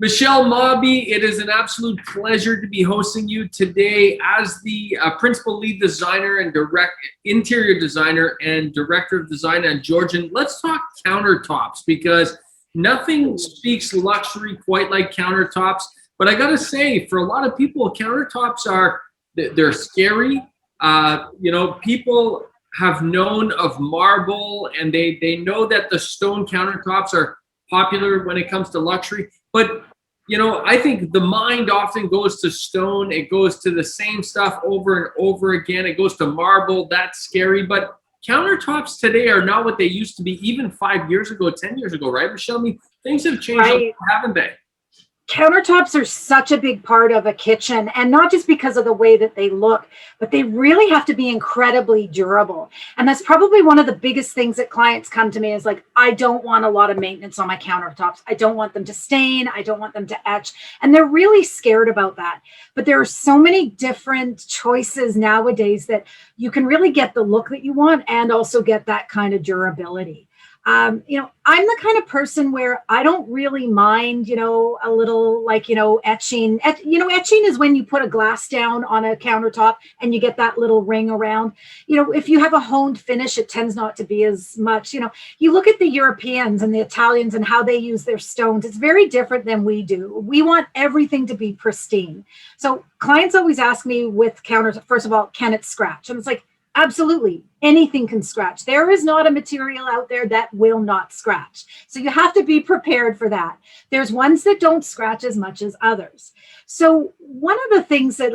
Michelle Mobby, it is an absolute pleasure to be hosting you today as the principal lead designer and interior designer and director of design at Georgian. Let's talk countertops, because nothing speaks luxury quite like countertops. But I gotta say, for a lot of people, countertops they're scary. People have known of marble, and they know that the stone countertops are popular when it comes to luxury. But I think the mind often goes to stone. It goes to the same stuff over and over again. It goes to marble. That's scary. But countertops today are not what they used to be even 5 years ago, 10 years ago, right, Michelle? I mean, things have changed, right, haven't they? Countertops are such a big part of a kitchen, and not just because of the way that they look, but they really have to be incredibly durable. And that's probably one of the biggest things that clients come to me is like, I don't want a lot of maintenance on my countertops. I don't want them to stain. I don't want them to etch. And they're really scared about that. But there are so many different choices nowadays that you can really get the look that you want and also get that kind of durability. I'm the kind of person where I don't really mind, a little etching. Etching is when you put a glass down on a countertop and you get that little ring around. If you have a honed finish, it tends not to be as much. You look at the Europeans and the Italians and how they use their stones. It's very different than we do. We want everything to be pristine. So clients always ask me with counters, first of all, can it scratch? And it's like, absolutely, anything can scratch. There is not a material out there that will not scratch. So you have to be prepared for that. There's ones that don't scratch as much as others. So one of the things that,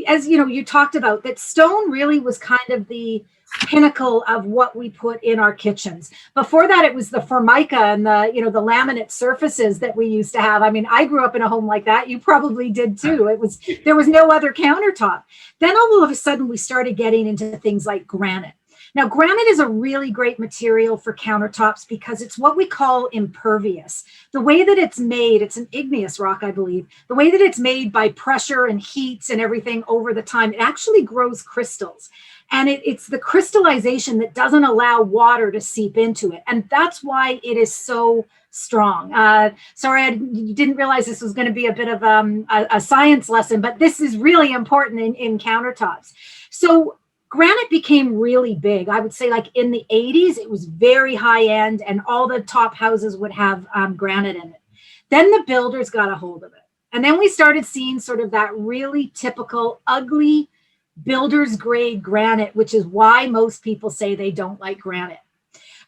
as you talked about, that stone really was kind of the pinnacle of what we put in our kitchens. Before that, it was the formica and the laminate surfaces that we used to have. I mean, I grew up in a home like that. You probably did too. There was no other countertop. Then all of a sudden we started getting into things like granite. Now, granite is a really great material for countertops because it's what we call impervious. The way that it's made, it's an igneous rock, I believe. The way that it's made by pressure and heats and everything over the time, it actually grows crystals. And it's the crystallization that doesn't allow water to seep into it. And that's why it is so strong. Sorry, I didn't realize this was going to be a bit of a science lesson, but this is really important in countertops. So granite became really big. I would say like in the 80s, it was very high end and all the top houses would have granite in it. Then the builders got a hold of it. And then we started seeing sort of that really typical ugly builder's grade granite, which is why most people say they don't like granite.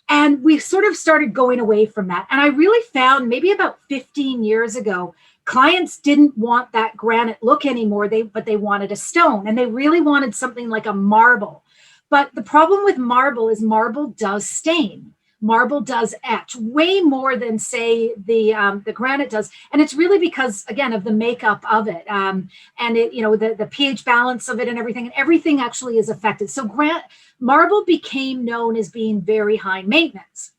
And we sort of started going away from that. And I really found maybe about 15 years ago, clients didn't want that granite look anymore, but they wanted a stone, and they really wanted something like a marble. But the problem with marble is marble does stain. Marble does etch way more than, say, the granite does, and it's really because, again, of the makeup of it, and it, the pH balance of it, and everything actually is affected. So marble became known as being very high maintenance.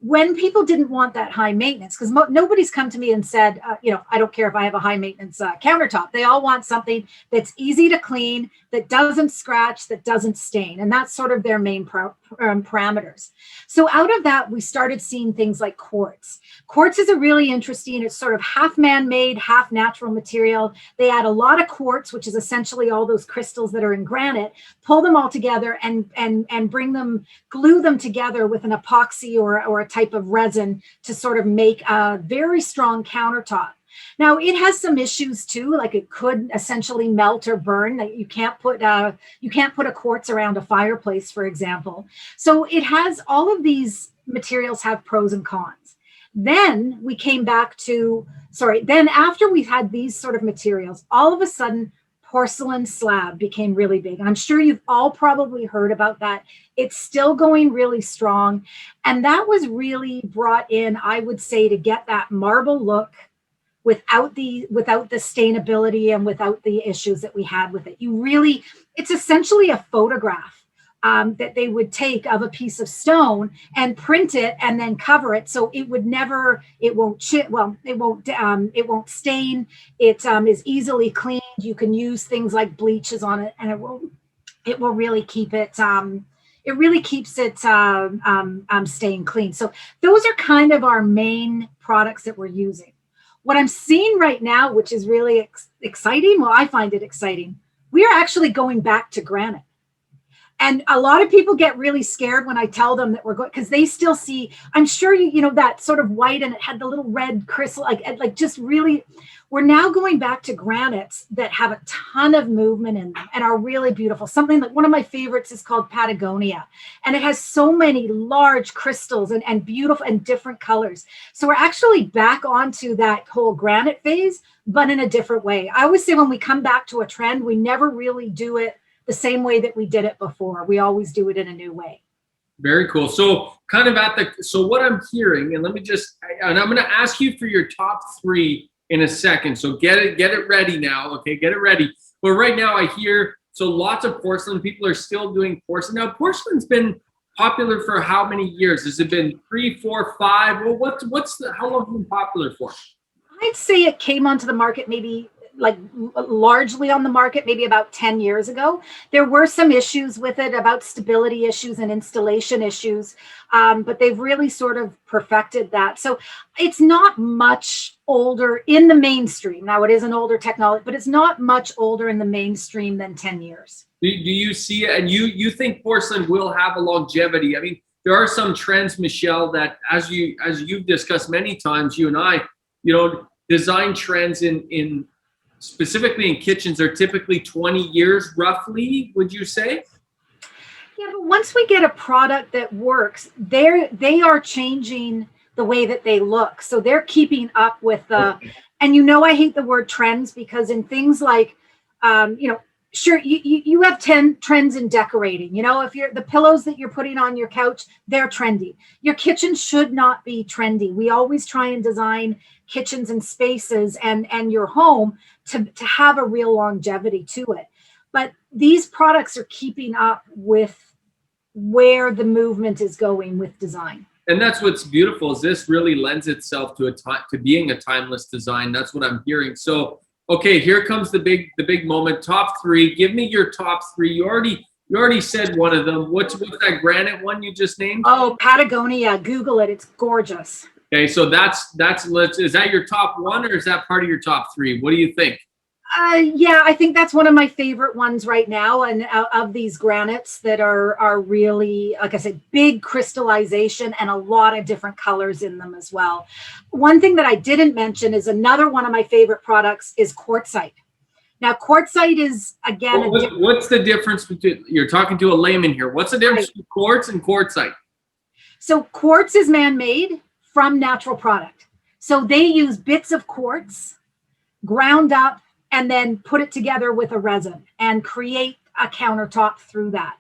When people didn't want that high maintenance, because nobody's come to me and said, I don't care if I have a high maintenance countertop. They all want something that's easy to clean, that doesn't scratch, that doesn't stain. And that's sort of their main parameters. So out of that, we started seeing things like quartz. Quartz is a really interesting, it's sort of half man-made, half natural material. They add a lot of quartz, which is essentially all those crystals that are in granite, pull them all together and glue them together with an epoxy or a type of resin to sort of make a very strong countertop. Now, it has some issues too, like it could essentially melt or burn. That you can't put a quartz around a fireplace, for example. So it has all of these materials have pros and cons. Then we came back to, then after we've had these sort of materials, all of a sudden porcelain slab became really big. I'm sure you've all probably heard about that. It's still going really strong. And that was really brought in, I would say, to get that marble look without the stainability and without the issues that we had with it. It's essentially a photograph that they would take of a piece of stone and print it and then cover it. So it won't stain. It is easily cleaned. You can use things like bleaches on it, and it will really keep it. It really keeps it staying clean. So those are kind of our main products that we're using. What I'm seeing right now, which is really exciting, well, I find it exciting, we are actually going back to granite. And a lot of people get really scared when I tell them that we're going, because they still see, I'm sure you know, that sort of white and it had the little red crystal, like just really, we're now going back to granites that have a ton of movement in them and are really beautiful. Something that one of my favorites is called Patagonia. And it has so many large crystals and beautiful and different colors. So we're actually back onto that whole granite phase, but in a different way. I always say when we come back to a trend, we never really do it the same way that we did it before. We always do it in a new way. Very cool. So kind of so what I'm hearing, and I'm going to ask you for your top 3 in a second. So get it ready now. Okay. Get it ready. But right now I hear, so lots of porcelain, people are still doing porcelain. Now porcelain's been popular for how many years? Has it been 3, 4, 5? Well, how long has it been popular for? I'd say it came onto the market maybe like largely on the market maybe about 10 years ago. There were some issues with it about stability issues and installation issues, but they've really sort of perfected that. So it's not much older in the mainstream. Now it is an older technology, but it's not much older in the mainstream than 10 years. Do you see it, and you think porcelain will have a longevity? I mean, there are some trends, Michelle, that as you've discussed many times, you and I, design trends in specifically in kitchens are typically 20 years roughly, would you say? Yeah, but once we get a product that works, they are changing the way that they look. So they're keeping up with and I hate the word trends because in things like, sure, you have 10 trends in decorating. If the pillows that you're putting on your couch, they're trendy. Your kitchen should not be trendy. We always try and design kitchens and spaces and your home to have a real longevity to it. But these products are keeping up with where the movement is going with design. And that's what's beautiful is this really lends itself to being a timeless design. That's what I'm hearing. So, okay, here comes the big moment. Top 3. Give me your top 3. You already said one of them. What's that granite one you just named? Oh, Patagonia. Google it. It's gorgeous. Okay, so is that your top 1 or is that part of your top 3? What do you think? Yeah, I think that's one of my favorite ones right now, and of these granites that are really, like I said, big crystallization and a lot of different colors in them as well. One thing that I didn't mention is another one of my favorite products is Quartzite. Now, Quartzite is, again, what's the difference between, you're talking to a layman here, what's the difference between quartz and quartzite? So quartz is man-made from natural product. So they use bits of quartz ground up and then put it together with a resin and create a countertop through that.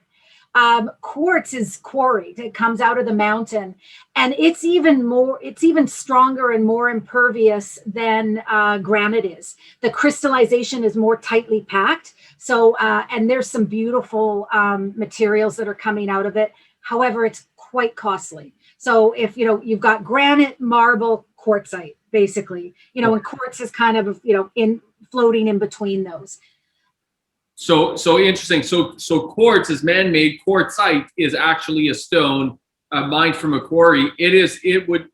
Quartz is quarried. It comes out of the mountain, and it's even stronger and more impervious than granite is. The crystallization is more tightly packed. So, and there's some beautiful materials that are coming out of it. However, it's quite costly. So if, you've got granite, marble, quartzite, basically, and quartz is kind of, floating in between those. So interesting. So quartz is man-made. Quartzite is actually a stone mined from a quarry.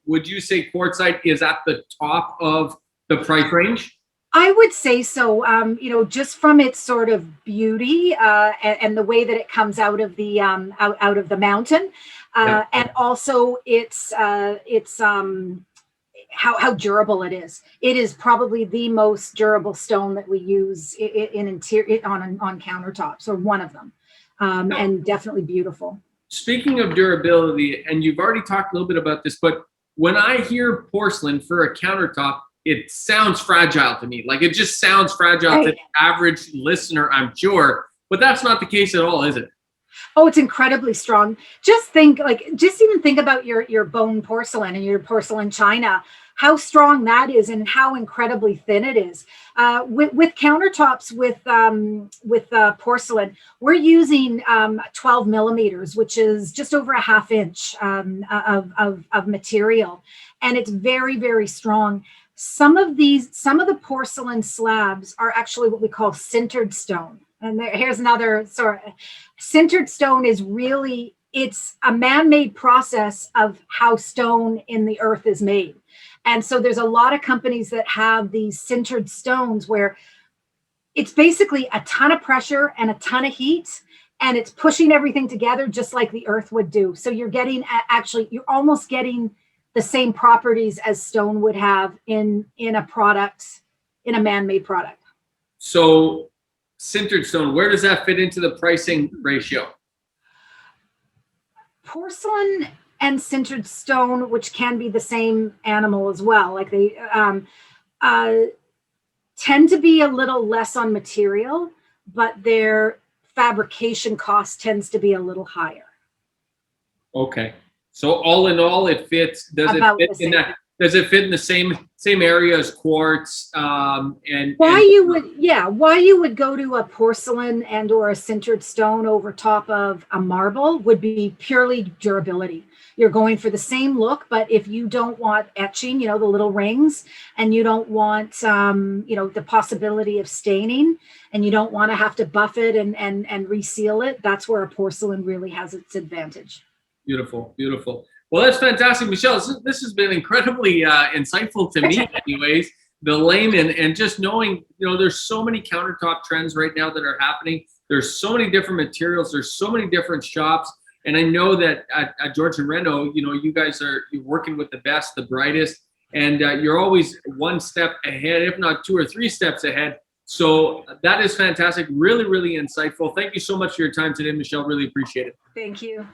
Would you say quartzite is at the top of the price range? I would say so. Just from its sort of beauty and the way that it comes out of the out of the mountain, and also its how durable it is. It is probably the most durable stone that we use in interior on countertops, or one of them, and definitely beautiful. Speaking of durability, and you've already talked a little bit about this, but when I hear porcelain for a countertop, it sounds fragile to me. Like it just sounds fragile to the average listener, I'm sure, but that's not the case at all, is it? Oh, it's incredibly strong. Just even think about your bone porcelain and your porcelain china, how strong that is and how incredibly thin it is. With countertops with porcelain, we're using 12 millimeters, which is just over a ½ inch of material, and it's very, very strong. Some of the porcelain slabs are actually what we call sintered stone. And here's another sort of sintered stone is really, it's a man-made process of how stone in the earth is made. And so there's a lot of companies that have these sintered stones where it's basically a ton of pressure and a ton of heat, and it's pushing everything together just like the earth would do. So you're getting, actually, you're almost getting the same properties as stone would have in a product, in a man-made product. So sintered stone, where does that fit into the pricing ratio? Porcelain and sintered stone, which can be the same animal as well, like they tend to be a little less on material, but their fabrication cost tends to be a little higher. Okay. So all in all, it fits. Does it fit in that? Does it fit in the same area as quartz? Why you would go to a porcelain and or a sintered stone over top of a marble would be purely durability. You're going for the same look, but if you don't want etching, the little rings, and you don't want, the possibility of staining, and you don't want to have to buff it and reseal it, that's where a porcelain really has its advantage. Beautiful, beautiful. Well, that's fantastic, Michelle. This has been incredibly insightful to me, anyways, the layman, and just knowing, there's so many countertop trends right now that are happening. There's so many different materials. There's so many different shops. And I know that at Georgian Reno, you guys you're working with the best, the brightest, and you're always one step ahead, if not 2 or 3 steps ahead. So that is fantastic. Really, really insightful. Thank you so much for your time today, Michelle. Really appreciate it. Thank you.